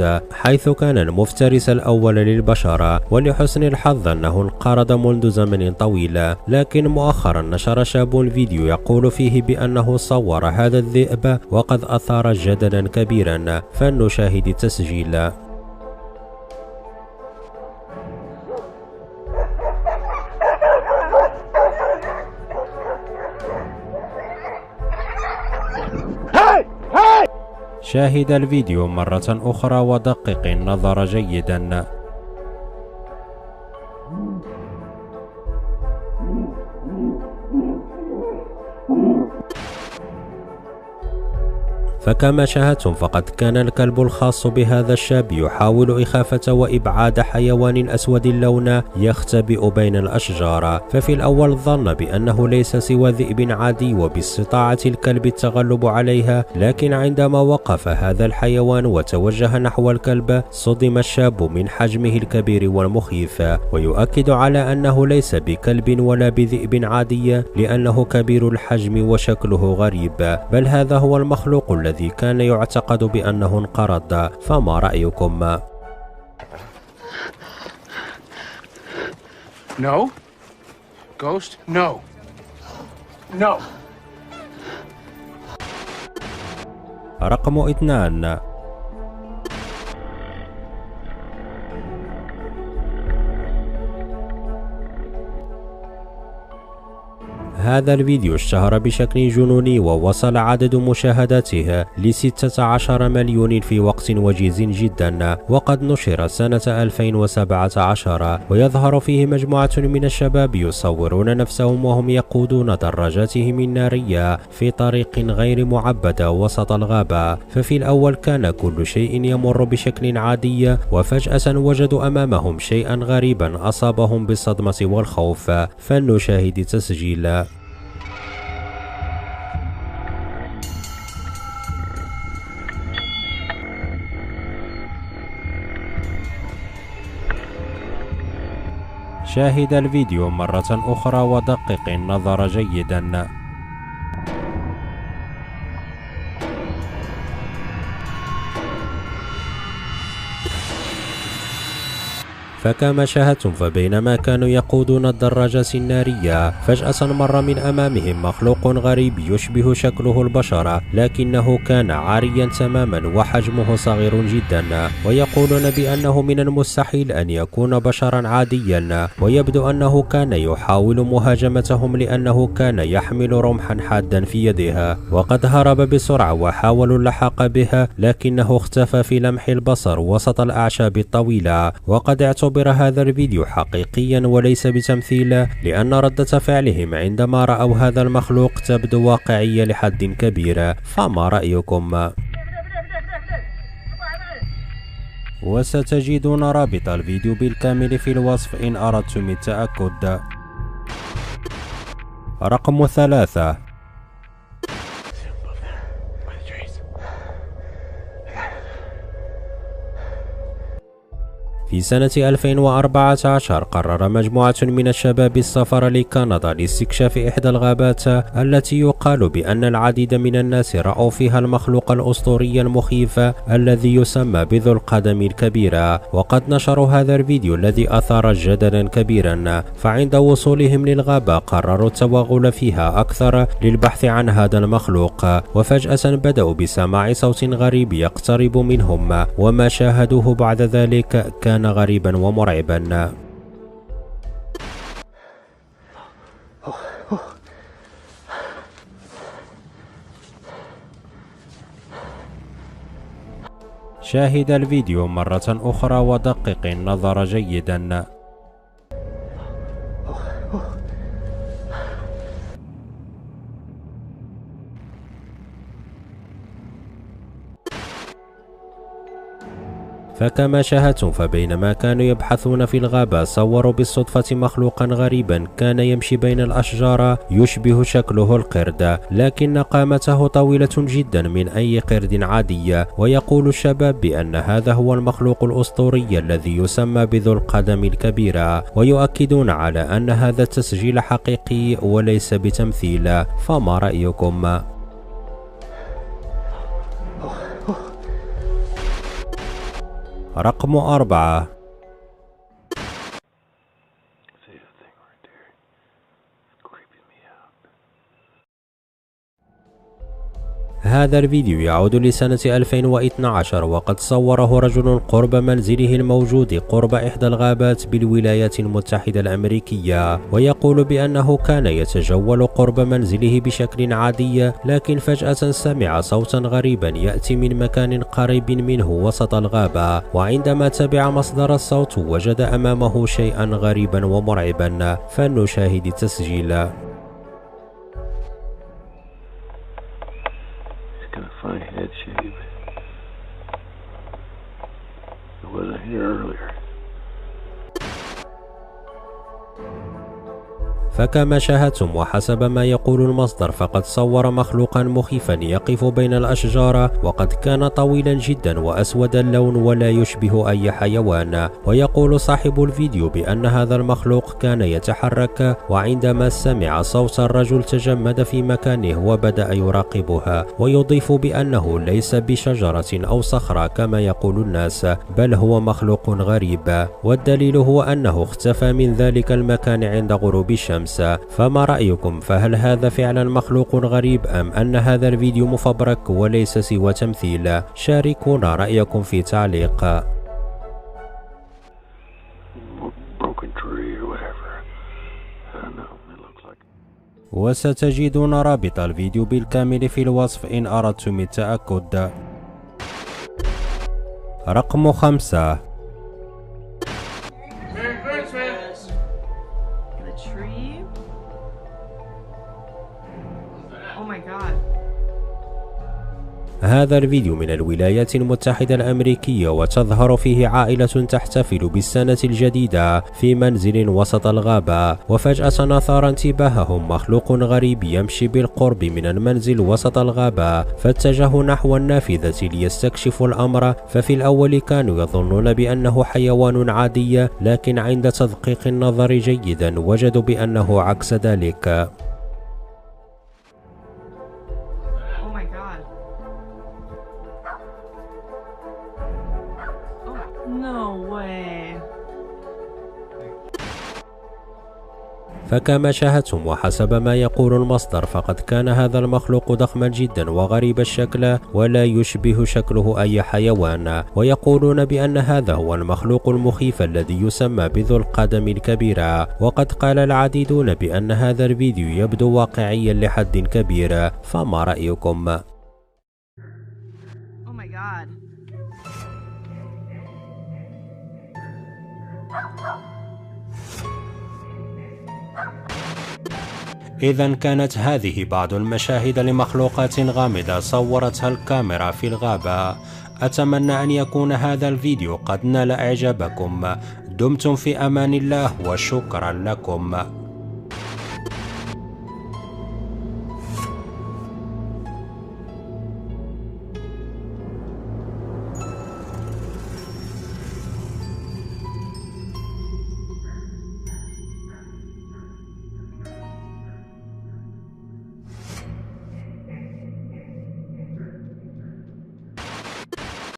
الوقت، حيث كان المفترس الأول للبشر، ولحسن الحظ أنه انقرض منذ زمن طويل. لكن مؤخرا نشر شاب فيديو يقول فيه بأنه صور هذا الذئب، وقد أثار جدلا كبيرا، فلنشاهد التسجيل. شاهد الفيديو مرة أخرى ودقق النظر جيدا. فكما شاهدتم فقد كان الكلب الخاص بهذا الشاب يحاول إخافة وإبعاد حيوان أسود اللون يختبئ بين الأشجار. ففي الأول ظن بأنه ليس سوى ذئب عادي وباستطاعة الكلب التغلب عليها، لكن عندما وقف هذا الحيوان وتوجه نحو الكلب صدم الشاب من حجمه الكبير والمخيف، ويؤكد على أنه ليس بكلب ولا بذئب عادي لأنه كبير الحجم وشكله غريب، بل هذا هو المخلوق الذي كان يعتقد بأنه انقرض. فما رأيكم؟ No. Ghost? No. No. رقم 2. هذا الفيديو اشتهر بشكل جنوني ووصل عدد مشاهداته ل16 مليون في وقت وجيز جدا، وقد نشر سنة 2017، ويظهر فيه مجموعة من الشباب يصورون نفسهم وهم يقودون دراجاتهم النارية في طريق غير معبدة وسط الغابة. ففي الأول كان كل شيء يمر بشكل عادي، وفجأة وجدوا أمامهم شيئا غريبا أصابهم بالصدمة والخوف. فلنشاهد التسجيل. شاهد الفيديو مرة أخرى ودقق النظر جيدا. فكما شاهدتم فبينما كانوا يقودون الدراجات النارية فجأة مر من أمامهم مخلوق غريب يشبه شكله البشر، لكنه كان عاريا تماما وحجمه صغير جدا، ويقولون بأنه من المستحيل أن يكون بشرا عاديا، ويبدو أنه كان يحاول مهاجمتهم لأنه كان يحمل رمحا حادا في يدها، وقد هرب بسرعة وحاولوا اللحاق بها، لكنه اختفى في لمح البصر وسط الأعشاب الطويلة. وقد اعتبر هذا الفيديو حقيقيا وليس بتمثيل، لأن ردة فعلهم عندما رأوا هذا المخلوق تبدو واقعية لحد كبير. فما رأيكم؟ وستجدون رابط الفيديو بالكامل في الوصف إن أردتم التأكد. رقم 3. في سنة 2014 قرر مجموعة من الشباب السفر لكندا لاستكشاف إحدى الغابات التي يقال بأن العديد من الناس رأوا فيها المخلوق الأسطوري المخيف الذي يسمى بذو القدم الكبيرة. وقد نشروا هذا الفيديو الذي أثار جدلا كبيرا، فعند وصولهم للغابة قرروا التوغل فيها أكثر للبحث عن هذا المخلوق، وفجأة بدأوا بسماع صوت غريب يقترب منهم، وما شاهدوه بعد ذلك كان غريبا ومرعبا. شاهد الفيديو مرة أخرى ودقق النظر جيدا. فكما شاهدتم فبينما كانوا يبحثون في الغابة صوروا بالصدفة مخلوقا غريبا كان يمشي بين الأشجار يشبه شكله القرد، لكن قامته طويلة جدا من أي قرد عادي. ويقول الشباب بأن هذا هو المخلوق الأسطوري الذي يسمى بذو القدم الكبيرة، ويؤكدون على أن هذا التسجيل حقيقي وليس بتمثيل. فما رأيكم؟ رقم 4. هذا الفيديو يعود لسنة 2012، وقد صوره رجل قرب منزله الموجود قرب إحدى الغابات بالولايات المتحدة الأمريكية، ويقول بأنه كان يتجول قرب منزله بشكل عادي، لكن فجأة سمع صوتا غريبا يأتي من مكان قريب منه وسط الغابة، وعندما تبع مصدر الصوت وجد أمامه شيئا غريبا ومرعبا. فلنشاهد التسجيل. My head shape. It wasn't here earlier. فكما شاهدتم وحسب ما يقول المصدر، فقد صور مخلوقا مخيفا يقف بين الأشجار، وقد كان طويلا جدا وأسود اللون ولا يشبه أي حيوان. ويقول صاحب الفيديو بأن هذا المخلوق كان يتحرك، وعندما سمع صوت الرجل تجمد في مكانه وبدأ يراقبها، ويضيف بأنه ليس بشجرة أو صخرة كما يقول الناس، بل هو مخلوق غريب، والدليل هو أنه اختفى من ذلك المكان عند غروب الشمس. فما رأيكم؟ فهل هذا فعلا مخلوق غريب أم أن هذا الفيديو مفبرك وليس سوى تمثيل؟ شاركونا رأيكم في تعليق. وستجدون رابط الفيديو بالكامل في الوصف إن أردتم التأكد. رقم 5. هذا الفيديو من الولايات المتحدة الأمريكية، وتظهر فيه عائلة تحتفل بالسنة الجديدة في منزل وسط الغابة، وفجأة أثار انتباههم مخلوق غريب يمشي بالقرب من المنزل وسط الغابة، فاتجهوا نحو النافذة ليستكشفوا الأمر. ففي الأول كانوا يظنون بأنه حيوان عادي، لكن عند تدقيق النظر جيدا وجدوا بأنه عكس ذلك. فكما شاهدتم وحسب ما يقول المصدر، فقد كان هذا المخلوق ضخما جدا وغريب الشكل ولا يشبه شكله أي حيوان، ويقولون بأن هذا هو المخلوق المخيف الذي يسمى بذو القدم الكبيرة. وقد قال العديدون بأن هذا الفيديو يبدو واقعيا لحد كبير، فما رأيكم؟ إذا كانت هذه بعض المشاهد لمخلوقات غامضة صورتها الكاميرا في الغابة. أتمنى أن يكون هذا الفيديو قد نال إعجابكم. دمتم في أمان الله وشكرا لكم.